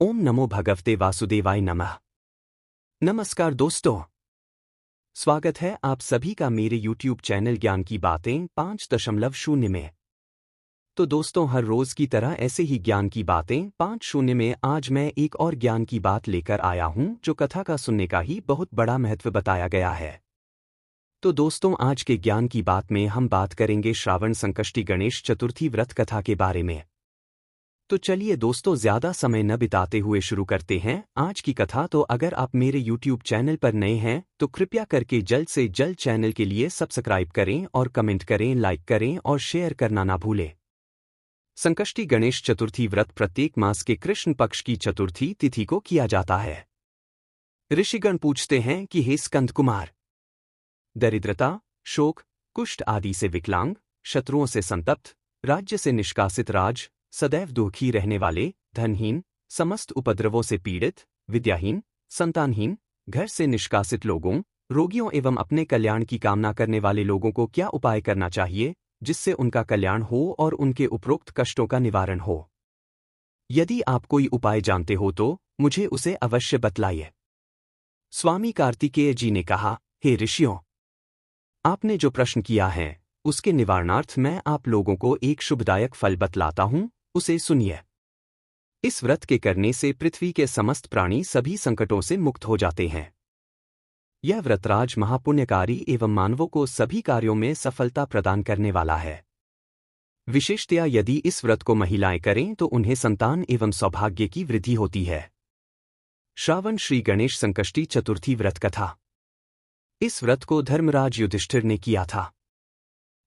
ओम नमो भगवते वासुदेवाय नमः। नमस्कार दोस्तों, स्वागत है आप सभी का मेरे YouTube चैनल ज्ञान की बातें 5.0 में। तो दोस्तों, हर रोज की तरह ऐसे ही ज्ञान की बातें 5.0 में आज मैं एक और ज्ञान की बात लेकर आया हूं जो कथा का सुनने का ही बहुत बड़ा महत्व बताया गया है। तो दोस्तों, आज के ज्ञान की बात में हम बात करेंगे श्रावण संकष्टी गणेश चतुर्थी व्रत कथा के बारे में। तो चलिए दोस्तों, ज्यादा समय न बिताते हुए शुरू करते हैं आज की कथा। तो अगर आप मेरे YouTube चैनल पर नए हैं तो कृपया करके जल्द से जल्द चैनल के लिए सब्सक्राइब करें और कमेंट करें, लाइक करें और शेयर करना ना भूलें। संकष्टी गणेश चतुर्थी व्रत प्रत्येक मास के कृष्ण पक्ष की चतुर्थी तिथि को किया जाता है। ऋषिगण पूछते हैं कि हे स्कंद कुमार, दरिद्रता, शोक, कुष्ठ आदि से विकलांग, शत्रुओं से संतप्त, राज्य से निष्कासित राज, सदैव दुखी रहने वाले, धनहीन, समस्त उपद्रवों से पीड़ित, विद्याहीन, संतानहीन, घर से निष्कासित लोगों, रोगियों एवं अपने कल्याण की कामना करने वाले लोगों को क्या उपाय करना चाहिए जिससे उनका कल्याण हो और उनके उपरोक्त कष्टों का निवारण हो? यदि आप कोई उपाय जानते हो तो मुझे उसे अवश्य बतलाइए। स्वामी कार्तिकेय जी ने कहा, हे ऋषियों, आपने जो प्रश्न किया है उसके निवारणार्थ मैं आप लोगों को एक शुभदायक फल बतलाता हूं, उसे सुनिए। इस व्रत के करने से पृथ्वी के समस्त प्राणी सभी संकटों से मुक्त हो जाते हैं। यह व्रतराज महापुण्यकारी एवं मानवों को सभी कार्यों में सफलता प्रदान करने वाला है। विशेषतया यदि इस व्रत को महिलाएं करें तो उन्हें संतान एवं सौभाग्य की वृद्धि होती है। श्रावण श्री गणेश संकष्टी चतुर्थी व्रत कथा। इस व्रत को धर्मराज युधिष्ठिर ने किया था।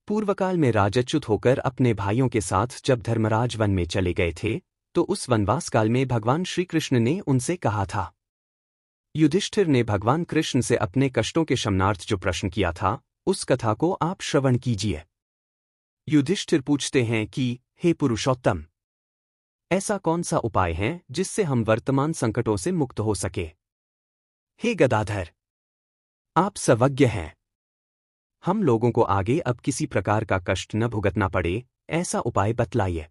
पूर्वकाल में राजच्युत होकर अपने भाइयों के साथ जब धर्मराज वन में चले गए थे तो उस वनवास काल में भगवान श्री कृष्ण ने उनसे कहा था। युधिष्ठिर ने भगवान कृष्ण से अपने कष्टों के शमनार्थ जो प्रश्न किया था उस कथा को आप श्रवण कीजिए। युधिष्ठिर पूछते हैं कि हे पुरुषोत्तम, ऐसा कौन सा उपाय है जिससे हम वर्तमान संकटों से मुक्त हो सके? हे गदाधर, आप सर्वज्ञ हैं। हम लोगों को आगे अब किसी प्रकार का कष्ट न भुगतना पड़े, ऐसा उपाय बतलाइए।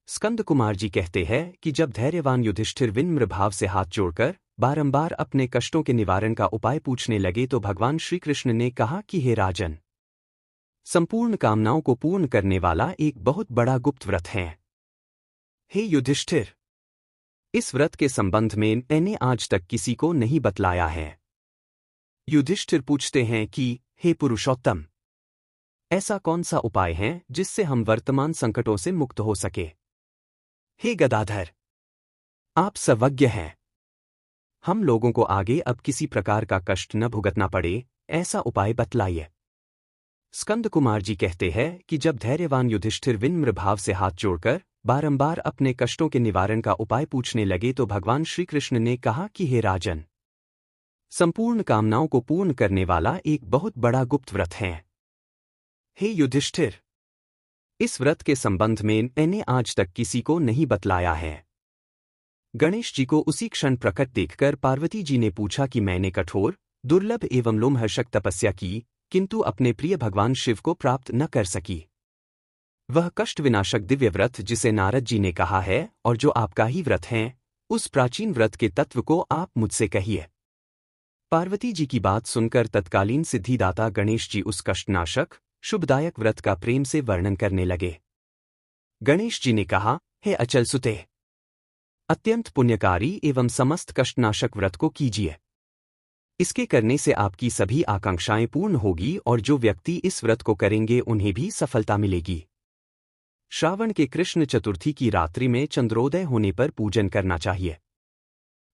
स्कंद कुमार जी कहते हैं कि जब धैर्यवान युधिष्ठिर विनम्र भाव से हाथ जोड़कर बारंबार अपने कष्टों के निवारण का उपाय पूछने लगे तो भगवान श्री कृष्ण ने कहा कि हे राजन, संपूर्ण कामनाओं को पूर्ण करने वाला एक बहुत बड़ा गुप्त व्रत है। हे युधिष्ठिर, इस व्रत के संबंध में मैंने आज तक किसी को नहीं बतलाया है। युधिष्ठिर पूछते हैं कि हे पुरुषोत्तम, ऐसा कौन सा उपाय है जिससे हम वर्तमान संकटों से मुक्त हो सके? हे गदाधर, आप सर्वज्ञ हैं। हम लोगों को आगे अब किसी प्रकार का कष्ट न भुगतना पड़े, ऐसा उपाय बतलाइए। स्कंद कुमार जी कहते हैं कि जब धैर्यवान युधिष्ठिर विनम्र भाव से हाथ जोड़कर बारंबार अपने कष्टों के निवारण का उपाय पूछने लगे तो भगवान श्री कृष्ण ने कहा कि हे राजन, संपूर्ण कामनाओं को पूर्ण करने वाला एक बहुत बड़ा गुप्त व्रत है। हे युधिष्ठिर, इस व्रत के संबंध में मैंने आज तक किसी को नहीं बतलाया है। गणेश जी को उसी क्षण प्रकट देखकर पार्वती जी ने पूछा कि मैंने कठोर, दुर्लभ एवं लोमहर्षक तपस्या की किंतु अपने प्रिय भगवान शिव को प्राप्त न कर सकी। वह कष्ट विनाशक दिव्य व्रत जिसे नारद जी ने कहा है और जो आपका ही व्रत है, उस प्राचीन व्रत के तत्व को आप मुझसे कहिए। पार्वती जी की बात सुनकर तत्कालीन सिद्धिदाता गणेश जी उस कष्टनाशक शुभदायक व्रत का प्रेम से वर्णन करने लगे। गणेश जी ने कहा, हे अचल सुते, अत्यंत पुण्यकारी एवं समस्त कष्टनाशक व्रत को कीजिए। इसके करने से आपकी सभी आकांक्षाएं पूर्ण होगी और जो व्यक्ति इस व्रत को करेंगे उन्हें भी सफलता मिलेगी। श्रावण के कृष्ण चतुर्थी की रात्रि में चंद्रोदय होने पर पूजन करना चाहिए।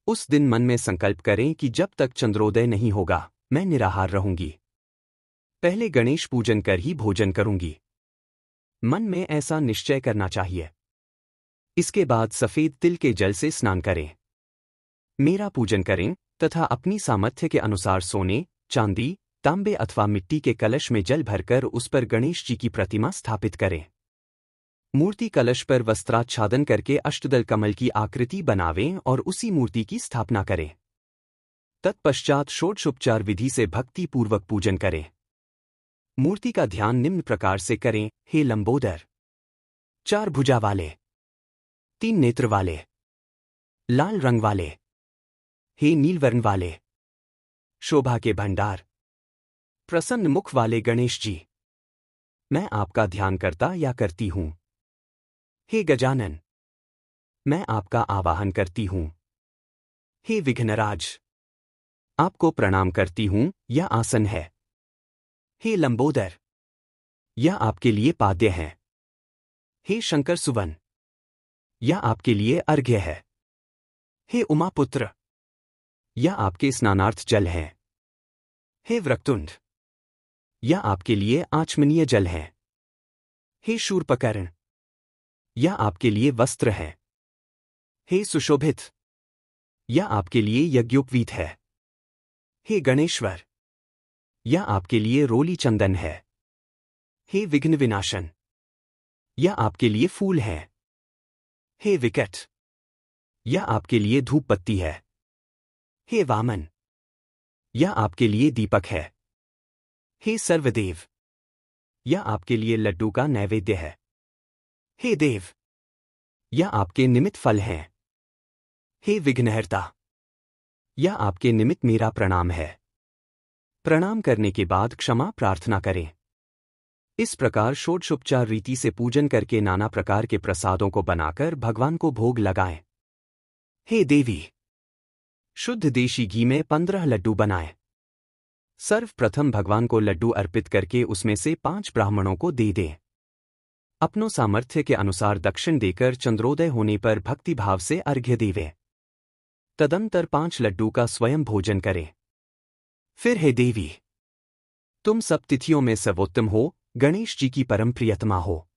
उस दिन मन में संकल्प करें कि जब तक चंद्रोदय नहीं होगा मैं निराहार रहूंगी। पहले गणेश पूजन कर ही भोजन करूंगी। मन में ऐसा निश्चय करना चाहिए। इसके बाद सफेद तिल के जल से स्नान करें, मेरा पूजन करें तथा अपनी सामर्थ्य के अनुसार सोने, चांदी, तांबे अथवा मिट्टी के कलश में जल भरकर उस पर गणेश जी की प्रतिमा स्थापित करें। मूर्ति कलश पर वस्त्राच्छादन करके अष्टदल कमल की आकृति बनावें और उसी मूर्ति की स्थापना करें। तत्पश्चात षोडशोपचार विधि से भक्ति पूर्वक पूजन करें। मूर्ति का ध्यान निम्न प्रकार से करें, हे लंबोदर, 4 भुजा वाले, 3 नेत्र वाले, लाल रंग वाले, हे नीलवर्ण वाले, शोभा के भंडार, प्रसन्न मुख वाले गणेश जी, मैं आपका ध्यान करता या करती हूं। हे गजानन, मैं आपका आवाहन करती हूं। हे विघ्नराज, आपको प्रणाम करती हूं, यह आसन है। हे लंबोदर, यह आपके लिए पाद्य है। हे शंकर सुवन, यह आपके लिए अर्घ्य है। हे उमापुत्र, यह आपके स्नानार्थ जल है। हे वक्रतुंड, यह आपके लिए आचमनीय जल है। हे शूर्पकर्ण, यह आपके लिए वस्त्र है। हे सुशोभित, यह आपके लिए यज्ञोपवीत है। हे गणेश्वर, यह आपके लिए रोली चंदन है। हे विघ्न विनाशन, यह आपके लिए फूल है। हे विकट, यह आपके लिए धूप बत्ती है। हे वामन, यह आपके लिए दीपक है। हे सर्वदेव, यह आपके लिए लड्डू का नैवेद्य है। हे देव, यह आपके निमित्त फल हैं। हे विघ्नहर्ता, यह आपके निमित्त मेरा प्रणाम है। प्रणाम करने के बाद क्षमा प्रार्थना करें। इस प्रकार षोडशोपचार रीति से पूजन करके नाना प्रकार के प्रसादों को बनाकर भगवान को भोग लगाएं। हे देवी, शुद्ध देशी घी में 15 लड्डू बनाएं। सर्वप्रथम भगवान को लड्डू अर्पित करके उसमें से 5 ब्राह्मणों को दे दें। अपनों सामर्थ्य के अनुसार दक्षिण देकर चंद्रोदय होने पर भक्तिभाव से अर्घ्य देवें। तदंतर 5 लड्डू का स्वयं भोजन करें। फिर हे देवी, तुम सब तिथियों में सर्वोत्तम हो, गणेश जी की परम प्रियतमा हो।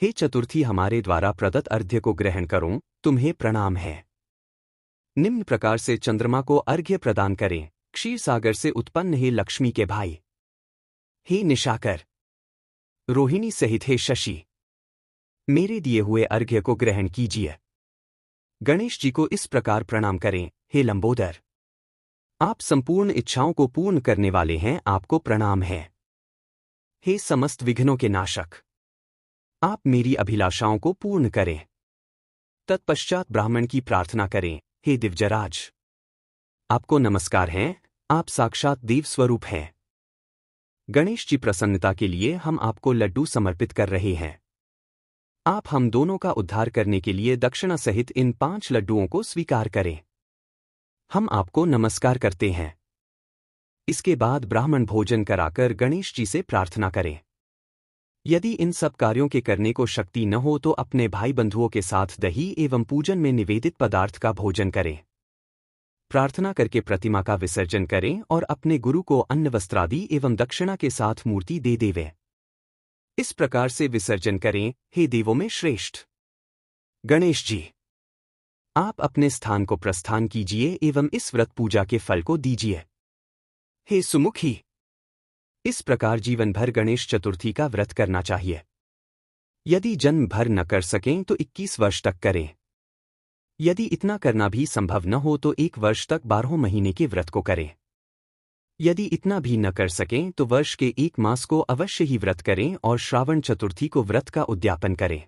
हे चतुर्थी, हमारे द्वारा प्रदत्त अर्घ्य को ग्रहण करो, तुम्हें प्रणाम है। निम्न प्रकार से चंद्रमा को अर्घ्य प्रदान करें। क्षीर सागर से उत्पन्न हे लक्ष्मी के भाई, हे निशाकर, रोहिणी सहित हे शशि, मेरे दिए हुए अर्घ्य को ग्रहण कीजिए। गणेश जी को इस प्रकार प्रणाम करें। हे लंबोदर, आप संपूर्ण इच्छाओं को पूर्ण करने वाले हैं, आपको प्रणाम है। हे समस्त विघ्नों के नाशक, आप मेरी अभिलाषाओं को पूर्ण करें। तत्पश्चात ब्राह्मण की प्रार्थना करें। हे दिव्यराज, आपको नमस्कार है, आप साक्षात देव स्वरूप हैं। गणेश जी प्रसन्नता के लिए हम आपको लड्डू समर्पित कर रहे हैं। आप हम दोनों का उद्धार करने के लिए दक्षिणा सहित इन 5 लड्डुओं को स्वीकार करें। हम आपको नमस्कार करते हैं। इसके बाद ब्राह्मण भोजन कराकर गणेश जी से प्रार्थना करें। यदि इन सब कार्यों के करने को शक्ति न हो तो अपने भाई बंधुओं के साथ दही एवं पूजन में निवेदित पदार्थ का भोजन करें। प्रार्थना करके प्रतिमा का विसर्जन करें और अपने गुरु को अन्न वस्त्रादि एवं दक्षिणा के साथ मूर्ति दे देवें। इस प्रकार से विसर्जन करें। हे देवों में श्रेष्ठ गणेश जी, आप अपने स्थान को प्रस्थान कीजिए एवं इस व्रत पूजा के फल को दीजिए। हे सुमुखी, इस प्रकार जीवन भर गणेश चतुर्थी का व्रत करना चाहिए। यदि जन्म भर न कर सकें तो 21 वर्ष तक करें। यदि इतना करना भी संभव न हो तो 1 वर्ष तक 12 महीने के व्रत को करें। यदि इतना भी न कर सकें तो वर्ष के 1 मास को अवश्य ही व्रत करें और श्रावण चतुर्थी को व्रत का उद्यापन करें।